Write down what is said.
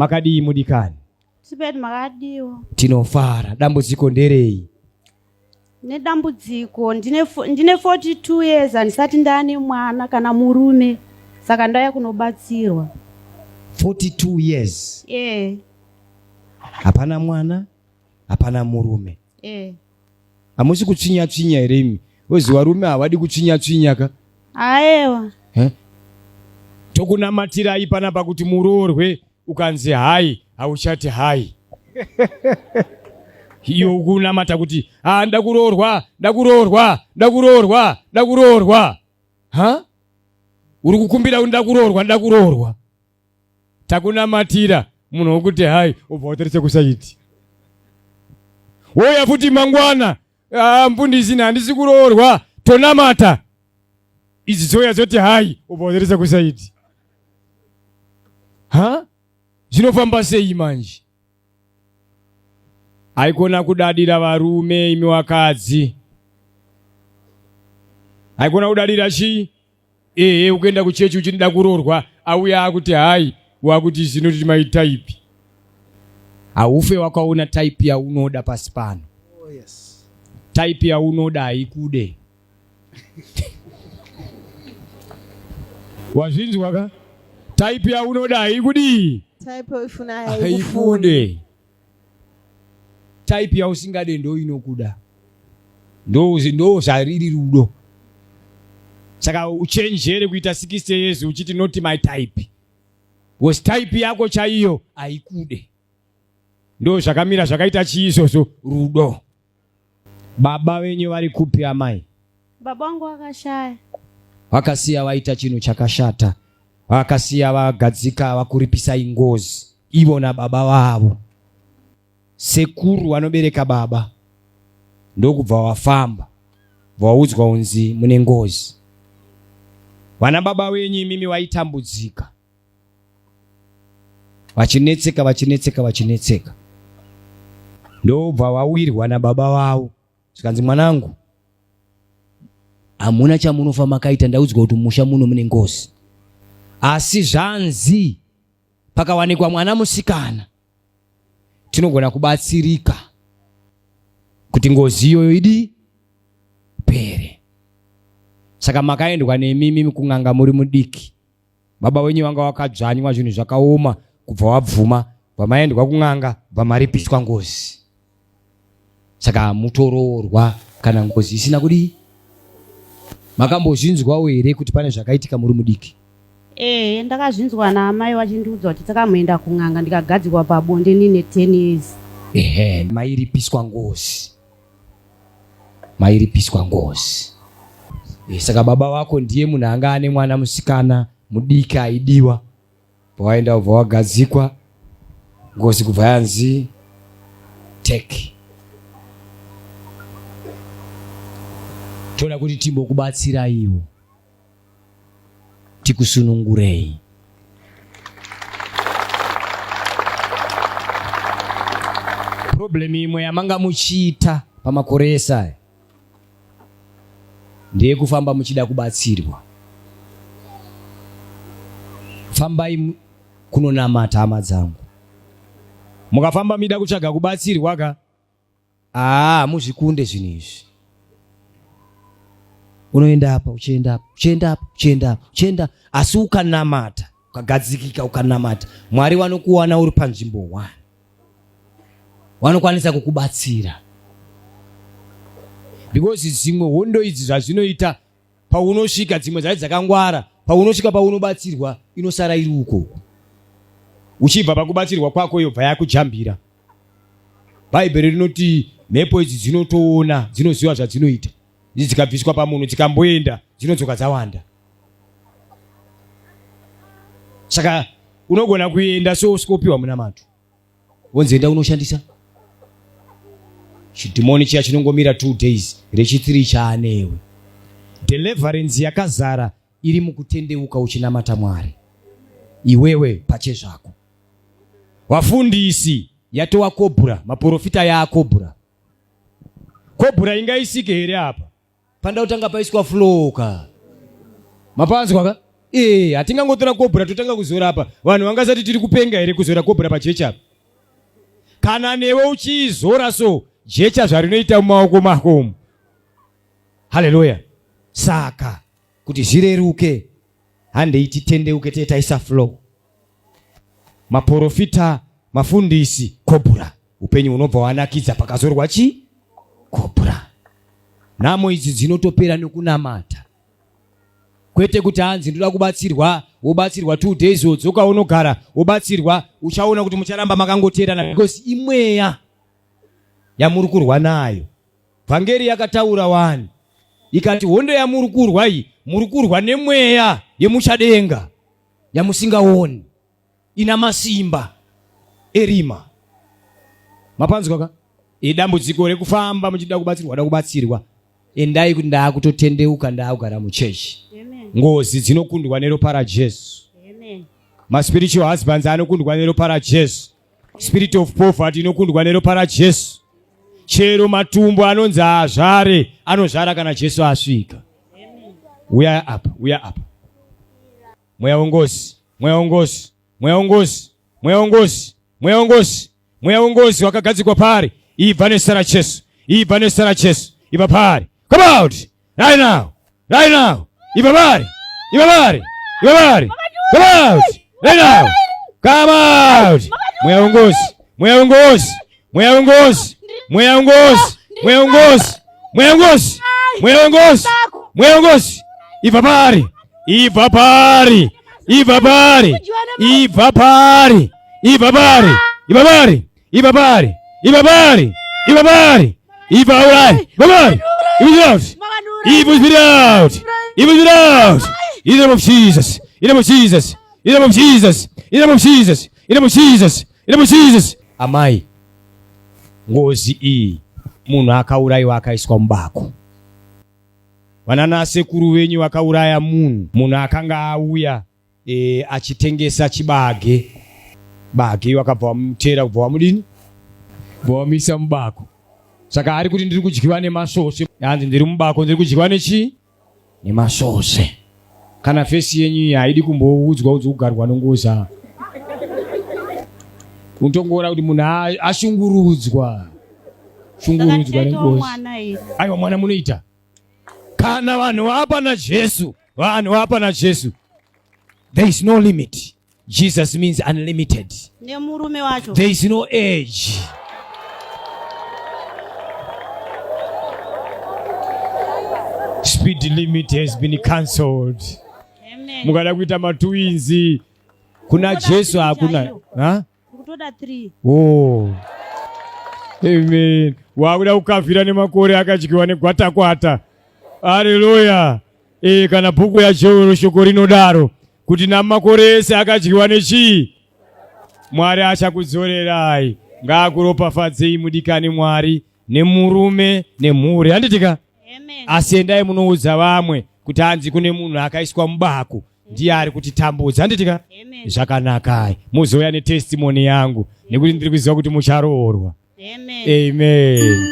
makadi mudikani sipeti makadiwo tinofara dambudziko nderei nedambudziko ndine 42 years andisati ndane mwana kana murume saka ndauya kunobatsirwa 42 years hapana mwana hapana murume hamusi kutsvinya tsvinya here imi ozi varume havadi kutsvinya tsvinya ka aewa tokunamatirai panapa kuti muroorwe ukanzi hai hauchati hai iyo ukunamata kuti ndakuroorwa ha uri kukumbira kuti ndakuroorwa takunamatira munhu wokuti hai ubva watarisa kusaiti woya futi mangwana mfundisi handisi kuroorwa tonamata idzi dzoya dzoti hai ubva watarisa kusaiti ha zvinofamba sei manje haikona kudadira varume imi wakadzi haikona kudadira chii ukuenda kuchechi uchinida kuroorwa auya akuti hai wakuti zinoti maitaipi haufe wakaona taipi yaunoda pasi pano taipi yaunoda haikude wazvinzwa ka taipi yaunoda haikudii haikude taipi yausingade ndo inokuda ndo zvariri rudo saka uchenjere kuita 60 years uchiti not my type was type yako chaiyo haikude ndo zvakamira zvakaita chiizvozvo rudo baba venyu vari kupi amai baba wangu wakashaya vakasiya vaita chinhu chakashata vakasiya vagadzika vakuripisai ngozi ivo nababa vavo sekuru vanobereka baba ndokubva wafamba vaudzwa unzi mune ngozi vana baba venyu imimi vaitambudzika vachinetseka ndobva vawirwa nababa vavo zvikanzi mwanangu hamuna chamunofa makaita ndaudzwa kuti musha muno mune ngozi asi zvanzi pakawanikwa mwana musikana tinogona kubatsirika kuti ngozi iyoyo idi pere saka makaendwa nemimi kung'anga muri mudiki baba wenyu vanga wakadzvanywa zvinhu zvakaoma kubva wabvuma vamaendwa kung'anga vamaripiswa ngozi saka mutoroorwa kana ngozi isina kudii makambozvinzwawo here kuti pane zvakaitika muri mudiki ndakazvinzwa naamai vachindiudza kuti takamuenda kung'anga ndikagadzikwa pabonde nine 10 years mairipiswa ngozi saka baba wako ndiye munhu anga ane mwana musikana mudiki aidiwa pawaenda ubva wagadzikwa ngozi kubva yanzi teki toda kuti timbokubatsiraiwo tikusunungurei problem imwe yamanga muchiita pamakore esaya ndeye kufamba muchida kubatsirwa fambai kunonamata hama dzangu mukafamba mida kutsvaga kubatsirwa ka muzvikunde zvinhu izvi unoenda apa uchienda asi ukanamata ukagadzikika ukanamata Mwari wanokuwana uri panzvimbo 1 wanokwanisa kukubatsira because dzimwe hondo idzi zvazvinoita paunosvika dzimwe dzai dzakangwara paunosvika paunobatsirwa inosara iri uko uchibva pakubatsirwa kwako yobva yakujambira bhaibheri rinoti mhepo idzi dzinotoona dzinoziva zvadzinoita idzi dzikabviswa pamunhu dzikamboenda dzinodzoka dzawanda saka unogona kuenda sousikopiwa muna mato wonzi enda unoshandisa chidhimoni chiya chinongomira 2 days rechi3 chaanewe deliverance yakazara iri mukutendeuka uchinamata Mwari iwewe pache zvako wafundisi yatova kobhura maprofita yaakobhura kobhura ingaisike here apa panda kutanga paiswa floka mapanzwa ka hatingangotora kobhura totanga kuzora apa. Vanhu vangasati tiri kupenga here kuzora kobhura pajecha apa. Kana newe uchizora so, jecha zvarinoita mumaoko mako. Haleluya. Saka kuti zvireruke, handei titendeuke tetaisa flow. Maprofita, mafundisi, kobhura. Upenyu unobva wanakidza pakazorwa chi? Kobhura. Nhamo idzi dzinotopera nekunamata. Kwete kuti hanzi ndoda kubatsirwa, wobatsirwa 2 days wodzoka unogara, wobatsirwa uchaona kuti mucharamba makangoteerana because imweya yamuri kurwa nayo. Vhangeri yakataura 1 ikati hondo yamuri kurwa iyi muri kurwa nemweya yemuchadenga yamusingaoni, ina masimba erima. Mapanzwa ka? Dambudziko rekufamba muchida kubatsirwa, da kubatsirwa. Endai kuti ndakutotendeuka ndakugara muchechi. Ngozi dzinokundwa neropa raJesu. Ma-spiritual husbands anokundwa neropa raJesu. Spirit of poverty inokundwa neropa raJesu. Chero matumbo anonzi azvare, anozvara kana Jesu asvika. Uya apa, uya apa. Mweya wongozi, mweya wongozi, mweya wongozi, mweya wongozi, mweya wongozi, mweya wongozi wakagadzikwa pari. Ibva nezita raJesu, ibva nezita raJesu, ibva pari. Come out right now, right now. Ibva pari, ibva pari, ibva pari. Come out right now. Come out. Mweya wongozi, mweya wongozi, mweya wongozi, mweya wongozi, mweya wongozi, mweya wongozi, mweya wongozi, mweya wongozi. Ibva pari, ibva pari, ibva pari, ibva pari, ibva pari, ibva pari, ibva pari, ibva pari, ibva pari, ibva pari, ibva pari. Evil spirit out, evil spirit out. In the name of Jesus, in the name of Jesus, in the name of Jesus, in the name of Jesus, in the name of Jesus, in the name of Jesus. Amai, ngozi iyi munhu akaurayiwa akaiswa mubako. Vananasekuru venyu vakauraya munhu akanga auya achitengesa chibage. Bage vakabva vamutera kubva vamudini? Kubva vamisa mubako. Saka ari kuti ndiri kudyiwa nemasvosve. Hanzi ndiri mubako ndiri kudyiwa nechi? Nemasvosve. Kana fesi yenyu iyi haidi kumboudzwa kugarwa nongoza. Unotongoona kuti munhu ashungurudzwa. Shungurudzwa nengozi. Aiwa mwana munoita. Kana vanhu vapa naJesu, vanhu vapa naJesu. There is no limit. Jesus means unlimited. Nemurume wacho. There is no age. Speed limit has been cancelled. Amen. Mukada kuita matwinzi. Kuna Jesu hakuna. Ha? Kutoda 3. Oh. Amen. Wakuda kukavhira nemakore akadyiwa negwatakwata. Haleluya. Kana bhuku yaJohero shoko rinodaro kuti namakore ese akadyiwa nechii? Mwari achakudzorerai. Ngaakuropafadzei mudikani Mwari nemurume nemhuri. Handitika? Amen. Asi endai munoudza vamwe kuti hanzi kune munhu akaiswa mubako ndiye ari kutitambudza. Handitika? Amen. Zvakanaka. Muzouya netestimony yangu nekuti ndiri kuziva kuti mucharoorwa. Amen. Amen.